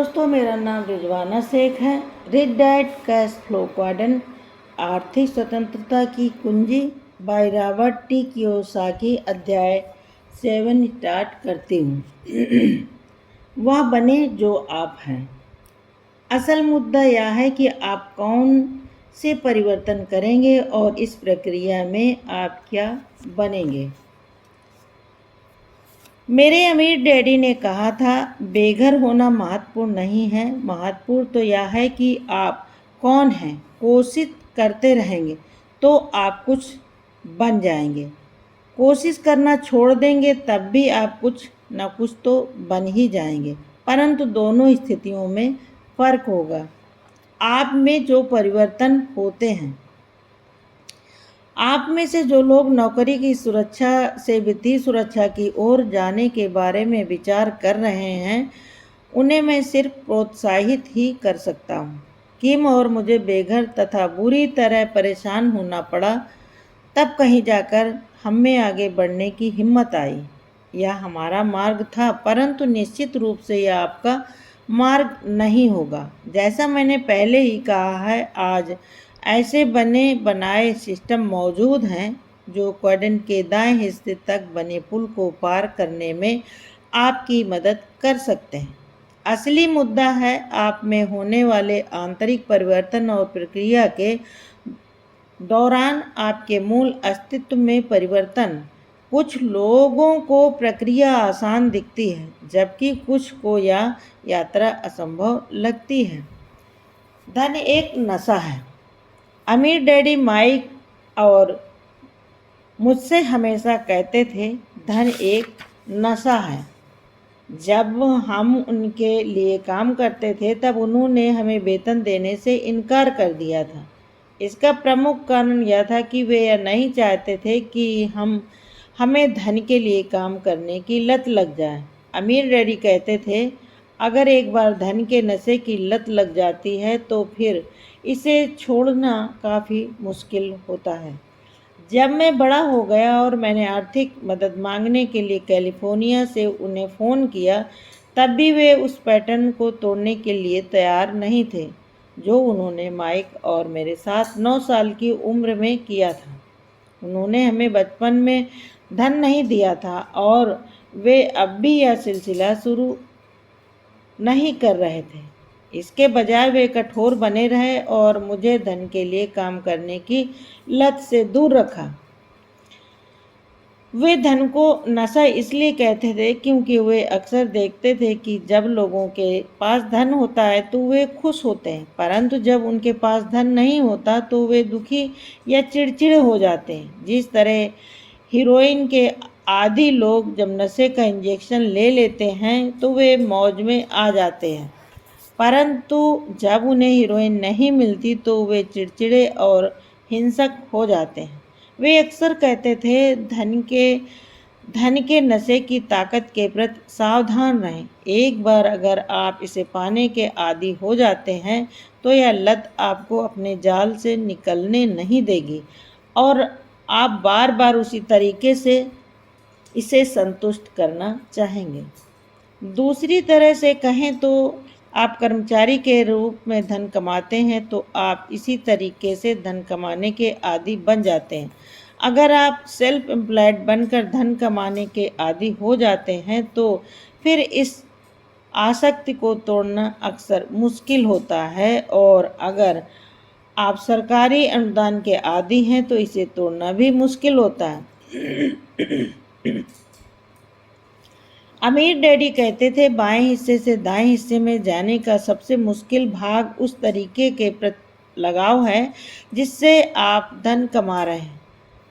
दोस्तों, मेरा नाम रिजवाना शेख है। Rich dad cash flow quadrant, आर्थिक स्वतंत्रता की कुंजी बाय रॉबर्ट टी कियोसाकी, अध्याय 7 स्टार्ट करती हूँ। वह बने जो आप हैं। असल मुद्दा यह है कि आप कौन से परिवर्तन करेंगे और इस प्रक्रिया में आप क्या बनेंगे। मेरे अमीर डैडी ने कहा था, बेघर होना महत्वपूर्ण नहीं है, महत्वपूर्ण तो यह है कि आप कौन हैं। कोशिश करते रहेंगे तो आप कुछ बन जाएंगे। कोशिश करना छोड़ देंगे तब भी आप कुछ न कुछ तो बन ही जाएंगे, परंतु दोनों स्थितियों में फर्क होगा। आप में जो परिवर्तन होते हैं, आप में से जो लोग नौकरी की सुरक्षा से वित्तीय सुरक्षा की ओर जाने के बारे में विचार कर रहे हैं, उन्हें मैं सिर्फ प्रोत्साहित ही कर सकता हूँ। किम और मुझे बेघर तथा बुरी तरह परेशान होना पड़ा, तब कहीं जाकर हमें आगे बढ़ने की हिम्मत आई। यह हमारा मार्ग था, परंतु निश्चित रूप से यह आपका मार्ग नहीं होगा। जैसा मैंने पहले ही कहा है, आज ऐसे बने बनाए सिस्टम मौजूद हैं जो क्वाड्रेंट के दाएं हिस्से तक बने पुल को पार करने में आपकी मदद कर सकते हैं। असली मुद्दा है आप में होने वाले आंतरिक परिवर्तन और प्रक्रिया के दौरान आपके मूल अस्तित्व में परिवर्तन। कुछ लोगों को प्रक्रिया आसान दिखती है, जबकि कुछ को यह यात्रा असंभव लगती है। धन एक नशा है। अमीर डैडी माइक और मुझसे हमेशा कहते थे, धन एक नशा है। जब हम उनके लिए काम करते थे तब उन्होंने हमें वेतन देने से इनकार कर दिया था। इसका प्रमुख कारण यह था कि वे यह नहीं चाहते थे कि हमें धन के लिए काम करने की लत लग जाए। अमीर डैडी कहते थे, अगर एक बार धन के नशे की लत लग जाती है तो फिर इसे छोड़ना काफ़ी मुश्किल होता है। जब मैं बड़ा हो गया और मैंने आर्थिक मदद मांगने के लिए कैलिफोर्निया से उन्हें फ़ोन किया, तब भी वे उस पैटर्न को तोड़ने के लिए तैयार नहीं थे जो उन्होंने माइक और मेरे साथ 9 साल की उम्र में किया था। उन्होंने हमें बचपन में धन नहीं दिया था और वे अब भी यह सिलसिला शुरू नहीं कर रहे थे। इसके बजाय वे कठोर बने रहे और मुझे धन के लिए काम करने की लत से दूर रखा। वे धन को नशा इसलिए कहते थे क्योंकि वे अक्सर देखते थे कि जब लोगों के पास धन होता है तो वे खुश होते हैं, परंतु जब उनके पास धन नहीं होता तो वे दुखी या चिड़चिड़े हो जाते हैं। जिस तरह हीरोइन के आदी लोग जब नशे का इंजेक्शन ले लेते हैं तो वे मौज में आ जाते हैं, परंतु जब उन्हें हीरोइन नहीं मिलती तो वे चिड़चिड़े और हिंसक हो जाते हैं। वे अक्सर कहते थे, धन के नशे की ताकत के प्रति सावधान रहें। एक बार अगर आप इसे पाने के आदी हो जाते हैं तो यह लत आपको अपने जाल से निकलने नहीं देगी और आप बार बार उसी तरीके से इसे संतुष्ट करना चाहेंगे। दूसरी तरह से कहें तो आप कर्मचारी के रूप में धन कमाते हैं तो आप इसी तरीके से धन कमाने के आदी बन जाते हैं। अगर आप सेल्फ एम्प्लॉयड बनकर धन कमाने के आदी हो जाते हैं तो फिर इस आसक्ति को तोड़ना अक्सर मुश्किल होता है, और अगर आप सरकारी अनुदान के आदी हैं तो इसे तोड़ना भी मुश्किल होता है। अमीर डैडी कहते थे, बाएं हिस्से से दाएं हिस्से में जाने का सबसे मुश्किल भाग उस तरीके के प्रति लगाव है जिससे आप धन कमा रहे हैं।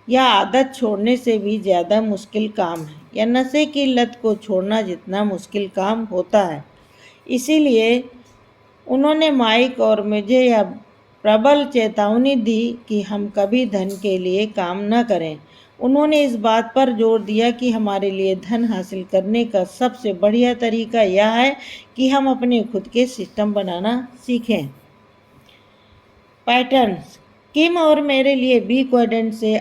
यह आदत छोड़ने से भी ज़्यादा मुश्किल काम है। यह नशे की लत को छोड़ना जितना मुश्किल काम होता है। इसीलिए उन्होंने माइक और मुझे यह प्रबल चेतावनी दी कि हम कभी धन के लिए काम न करें। उन्होंने इस बात पर जोर दिया कि हमारे लिए धन हासिल करने का सबसे बढ़िया तरीका यह है कि हम अपने खुद के सिस्टम बनाना सीखें। पैटर्न्स। किम और मेरे लिए बी क्वाड्रेंट से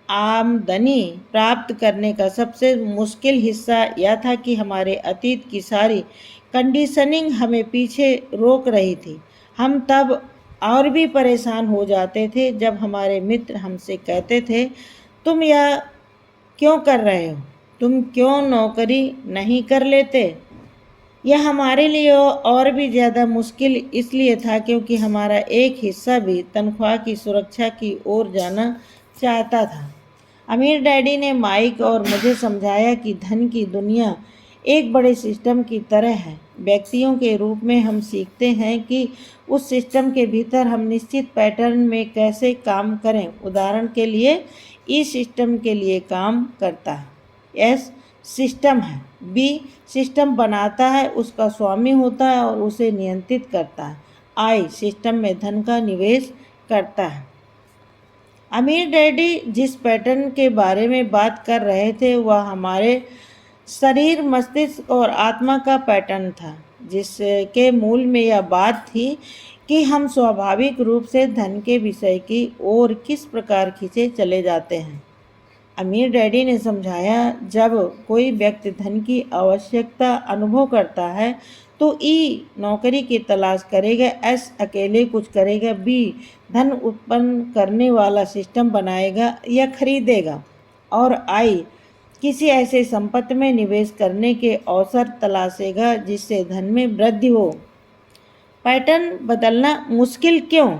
आमदनी प्राप्त करने का सबसे मुश्किल हिस्सा यह था कि हमारे अतीत की सारी कंडीशनिंग हमें पीछे रोक रही थी। हम तब और भी परेशान हो जाते थे जब हमारे मित्र हमसे कहते थे, तुम यह क्यों कर रहे हो, तुम क्यों नौकरी नहीं कर लेते। यह हमारे लिए और भी ज़्यादा मुश्किल इसलिए था क्योंकि हमारा एक हिस्सा भी तनख्वाह की सुरक्षा की ओर जाना चाहता था। अमीर डैडी ने माइक और मुझे समझाया कि धन की दुनिया एक बड़े सिस्टम की तरह है। व्यक्तियों के रूप में हम सीखते हैं कि उस सिस्टम के भीतर हम निश्चित पैटर्न में कैसे काम करें। उदाहरण के लिए, ई सिस्टम के लिए काम करता है, एस सिस्टम है, बी सिस्टम बनाता है, उसका स्वामी होता है और उसे नियंत्रित करता है, आई सिस्टम में धन का निवेश करता है। अमीर डैडी जिस पैटर्न के बारे में बात कर रहे थे वह हमारे शरीर, मस्तिष्क और आत्मा का पैटर्न था, जिसके मूल में यह बात थी कि हम स्वाभाविक रूप से धन के विषय की ओर किस प्रकार खींचे चले जाते हैं। अमीर डैडी ने समझाया, जब कोई व्यक्ति धन की आवश्यकता अनुभव करता है तो ई नौकरी की तलाश करेगा, एस अकेले कुछ करेगा, बी धन उत्पन्न करने वाला सिस्टम बनाएगा या खरीदेगा, और आई किसी ऐसे संपत्ति में निवेश करने के अवसर तलाशेगा जिससे धन में वृद्धि हो। पैटर्न बदलना मुश्किल क्यों?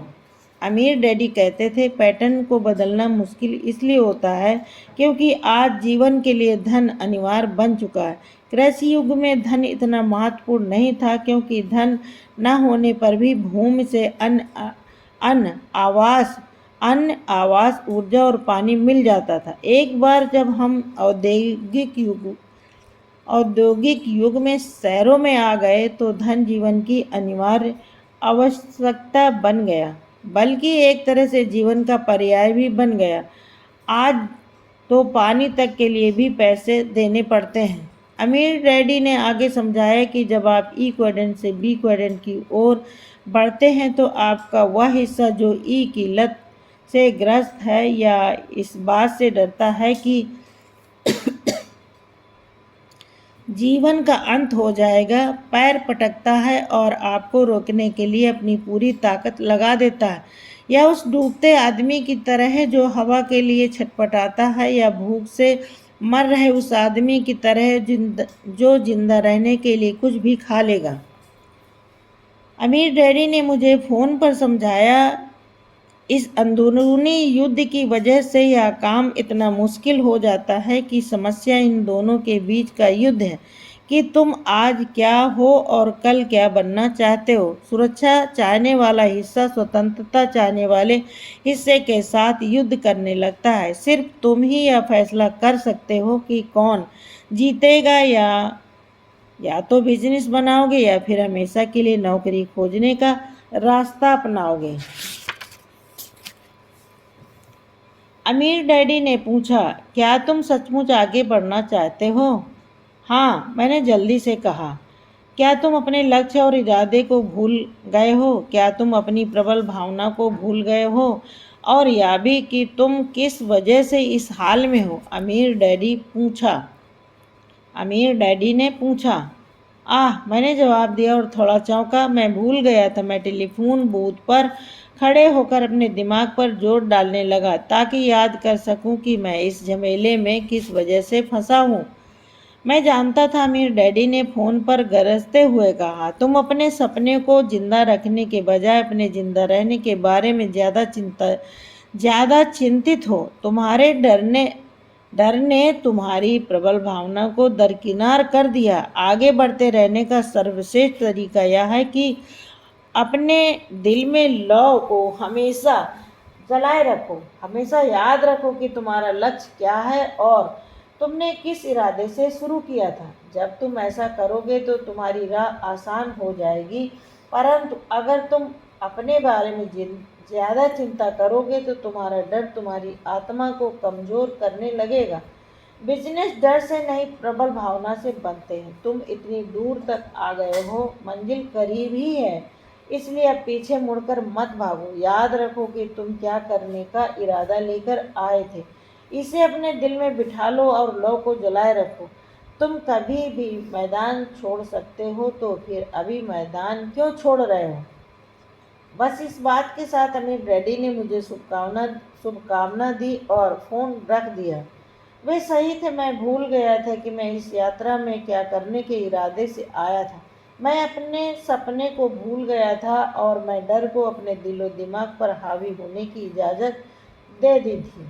अमीर डैडी कहते थे, पैटर्न को बदलना मुश्किल इसलिए होता है क्योंकि आज जीवन के लिए धन अनिवार्य बन चुका है। कृषि युग में धन इतना महत्वपूर्ण नहीं था क्योंकि धन न होने पर भी भूमि से अन्न, आवास, ऊर्जा और पानी मिल जाता था। एक बार जब हम औद्योगिक युग में शहरों में आ गए तो धन जीवन की अनिवार्य आवश्यकता बन गया, बल्कि एक तरह से जीवन का पर्याय भी बन गया। आज तो पानी तक के लिए भी पैसे देने पड़ते हैं। अमीर डैडी ने आगे समझाया कि जब आप ई क्वाड्रेंट से बी क्वाड्रेंट की ओर बढ़ते हैं तो आपका वह हिस्सा जो ई की लत से ग्रस्त है या इस बात से डरता है कि जीवन का अंत हो जाएगा, पैर पटकता है और आपको रोकने के लिए अपनी पूरी ताकत लगा देता है। या उस डूबते आदमी की तरह है जो हवा के लिए छटपटाता है, या भूख से मर रहे उस आदमी की तरह जो जिंदा रहने के लिए कुछ भी खा लेगा। अमीर डैडी ने मुझे फ़ोन पर समझाया, इस अंदरूनी युद्ध की वजह से यह काम इतना मुश्किल हो जाता है कि समस्या इन दोनों के बीच का युद्ध है कि तुम आज क्या हो और कल क्या बनना चाहते हो। सुरक्षा चाहने वाला हिस्सा स्वतंत्रता चाहने वाले हिस्से के साथ युद्ध करने लगता है। सिर्फ तुम ही यह फैसला कर सकते हो कि कौन जीतेगा, या तो बिजनेस बनाओगे या फिर हमेशा के लिए नौकरी खोजने का रास्ता अपनाओगे। अमीर डैडी ने पूछा, क्या तुम सचमुच आगे बढ़ना चाहते हो? हाँ, मैंने जल्दी से कहा। क्या तुम अपने लक्ष्य और इरादे को भूल गए हो? क्या तुम अपनी प्रबल भावना को भूल गए हो? और यह भी कि तुम किस वजह से इस हाल में हो? अमीर डैडी ने पूछा। मैंने जवाब दिया और थोड़ा चौंका। मैं भूल गया था। मैं टेलीफोन बूथ पर खड़े होकर अपने दिमाग पर जोर डालने लगा ताकि याद कर सकूं कि मैं इस झमेले में किस वजह से फंसा हूं। मैं जानता था, अमीर डैडी ने फ़ोन पर गरजते हुए कहा, तुम अपने सपने को जिंदा रखने के बजाय अपने जिंदा रहने के बारे में ज़्यादा चिंतित हो। तुम्हारे डर ने तुम्हारी प्रबल भावना को दरकिनार कर दिया। आगे बढ़ते रहने का सर्वश्रेष्ठ तरीका यह है कि अपने दिल में लौ को हमेशा जलाए रखो। हमेशा याद रखो कि तुम्हारा लक्ष्य क्या है और तुमने किस इरादे से शुरू किया था। जब तुम ऐसा करोगे तो तुम्हारी राह आसान हो जाएगी, परंतु अगर तुम अपने बारे में ज़्यादा चिंता करोगे तो तुम्हारा डर तुम्हारी आत्मा को कमज़ोर करने लगेगा। बिजनेस डर से नहीं, प्रबल भावना से बनते हैं। तुम इतनी दूर तक आ गए हो, मंजिल करीब ही है, इसलिए अब पीछे मुड़कर मत भागो। याद रखो कि तुम क्या करने का इरादा लेकर आए थे। इसे अपने दिल में बिठा लो और लौ को जलाए रखो। तुम कभी भी मैदान छोड़ सकते हो, तो फिर अभी मैदान क्यों छोड़ रहे हो? बस इस बात के साथ अमीर डैडी ने मुझे शुभकामना दी और फ़ोन रख दिया। वे सही थे, मैं भूल गया था कि मैं इस यात्रा में क्या करने के इरादे से आया था। मैं अपने सपने को भूल गया था और मैं डर को अपने दिलो दिमाग पर हावी होने की इजाज़त दे दी थी।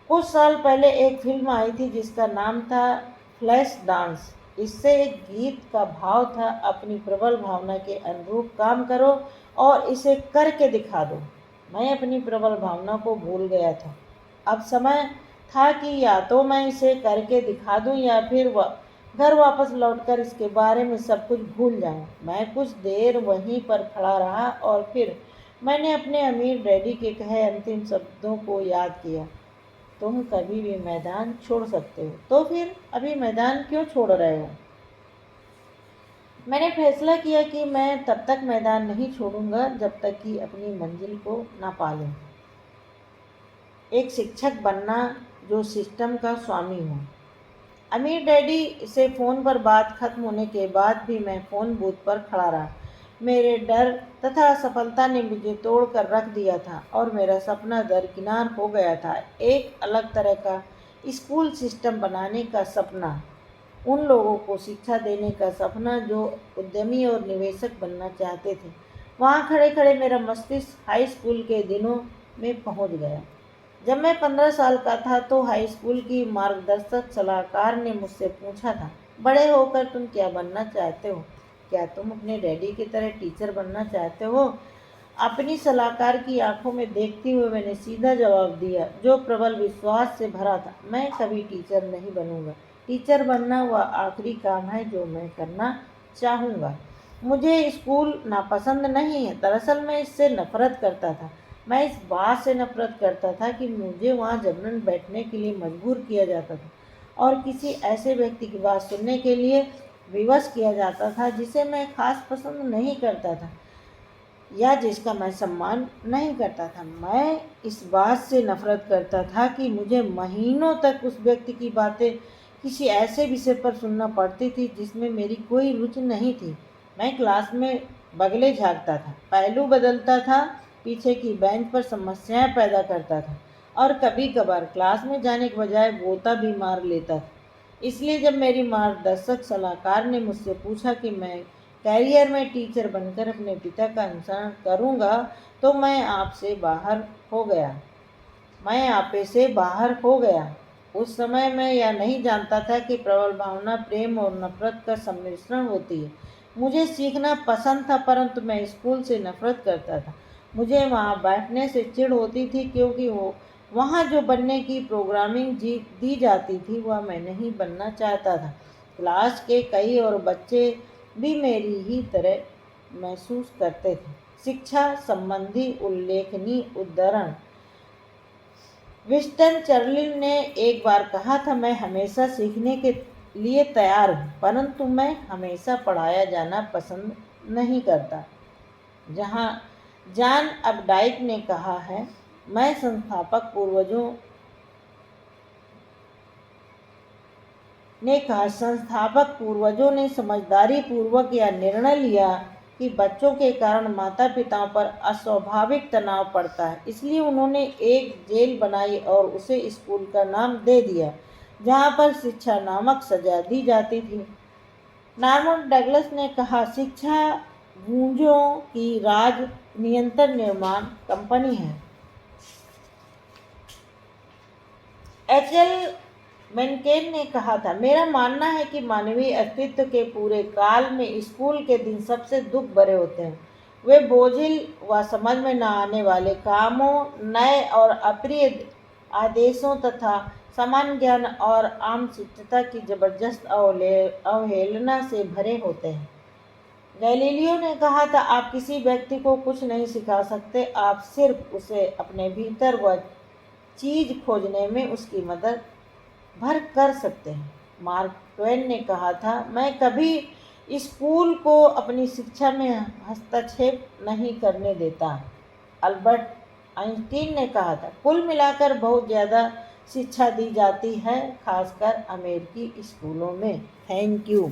कुछ साल पहले एक फिल्म आई थी जिसका नाम था फ्लैश डांस। इससे एक गीत का भाव था, अपनी प्रबल भावना के अनुरूप काम करो और इसे करके दिखा दो। मैं अपनी प्रबल भावना को भूल गया था। अब समय था कि या तो मैं इसे करके दिखा दूं या फिर घर वापस लौटकर इसके बारे में सब कुछ भूल जाऊं। मैं कुछ देर वहीं पर खड़ा रहा और फिर मैंने अपने अमीर डैडी के कहे अंतिम शब्दों को याद किया, तुम कभी भी मैदान छोड़ सकते हो, तो फिर अभी मैदान क्यों छोड़ रहे हो? मैंने फैसला किया कि मैं तब तक मैदान नहीं छोड़ूंगा जब तक कि अपनी मंजिल को ना पा लूं। एक शिक्षक बनना जो सिस्टम का स्वामी हो। अमीर डैडी से फ़ोन पर बात खत्म होने के बाद भी मैं फ़ोन बूथ पर खड़ा रहा। मेरे डर तथा असफलता ने मुझे तोड़ कर रख दिया था और मेरा सपना दरकिनार हो गया था। एक अलग तरह का स्कूल सिस्टम बनाने का सपना, उन लोगों को शिक्षा देने का सपना जो उद्यमी और निवेशक बनना चाहते थे। वहाँ खड़े खड़े मेरा मस्तिष्क हाई स्कूल के दिनों में पहुँच गया। जब मैं 15 साल का था तो हाई स्कूल की मार्गदर्शक सलाहकार ने मुझसे पूछा था, बड़े होकर तुम क्या बनना चाहते हो? क्या तुम अपने डैडी की तरह टीचर बनना चाहते हो? अपनी सलाहकार की आंखों में देखते हुए मैंने सीधा जवाब दिया, जो प्रबल विश्वास से भरा था, मैं कभी टीचर नहीं बनूंगा। टीचर बनना वह आखिरी काम है जो मैं करना चाहूँगा। मुझे स्कूल नापसंद नहीं है, दरअसल मैं इससे नफरत करता था। मैं इस बात से नफरत करता था कि मुझे वहाँ जबरन बैठने के लिए मजबूर किया जाता था और किसी ऐसे व्यक्ति की बात सुनने के लिए विवश किया जाता था जिसे मैं खास पसंद नहीं करता था या जिसका मैं सम्मान नहीं करता था। मैं इस बात से नफरत करता था कि मुझे महीनों तक उस व्यक्ति की बातें किसी ऐसे विषय पर सुनना पड़ती थी जिसमें मेरी कोई रुचि नहीं थी। मैं क्लास में बगले झाँकता था, पहलू बदलता था, पीछे की बेंच पर समस्याएं पैदा करता था और कभी कभार क्लास में जाने के बजाय गोता भी मार लेता था। इसलिए जब मेरी मार्गदर्शक सलाहकार ने मुझसे पूछा कि मैं कैरियर में टीचर बनकर अपने पिता का अनुसरण करूंगा, तो मैं आपे से बाहर हो गया। उस समय मैं यह नहीं जानता था कि प्रबल भावना प्रेम और नफरत का सम्मिश्रण होती है। मुझे सीखना पसंद था, परंतु मैं स्कूल से नफरत करता था। मुझे वहाँ बैठने से चिढ़ होती थी क्योंकि वो वहाँ जो बनने की प्रोग्रामिंग दी जाती थी वह मैं नहीं बनना चाहता था। क्लास के कई और बच्चे भी मेरी ही तरह महसूस करते थे। शिक्षा संबंधी उल्लेखनीय उदाहरण, विंस्टन चर्चिल ने एक बार कहा था, मैं हमेशा सीखने के लिए तैयार हूँ, परंतु मैं हमेशा पढ़ाया जाना पसंद नहीं करता। जहाँ जॉन अपडाइक ने कहा है, मैं संस्थापक पूर्वजों ने समझदारी पूर्वक यह निर्णय लिया कि बच्चों के कारण माता पिताओं पर अस्वाभाविक तनाव पड़ता है, इसलिए उन्होंने एक जेल बनाई और उसे स्कूल का नाम दे दिया, जहाँ पर शिक्षा नामक सजा दी जाती थी। नॉर्मन डगलस ने कहा, शिक्षा गूंजों की राज नियंत्रण निर्माण कंपनी है। एच.एल. मेनकेन ने कहा था, मेरा मानना है कि मानवीय अस्तित्व के पूरे काल में स्कूल के दिन सबसे दुख भरे होते हैं। वे बोझिल व समझ में न आने वाले कामों, नए और अप्रिय आदेशों तथा सामान्य ज्ञान और आम शिष्टता की जबरदस्त अवहेलना से भरे होते हैं। गैलीलियो ने कहा था, आप किसी व्यक्ति को कुछ नहीं सिखा सकते, आप सिर्फ उसे अपने भीतर वह चीज खोजने में उसकी मदद भर कर सकते हैं। मार्क ट्वेन ने कहा था, मैं कभी स्कूल को अपनी शिक्षा में हस्तक्षेप नहीं करने देता। अल्बर्ट आइंस्टीन ने कहा था, कुल मिलाकर बहुत ज़्यादा शिक्षा दी जाती है, खासकर अमेरिकी स्कूलों में। Thank you.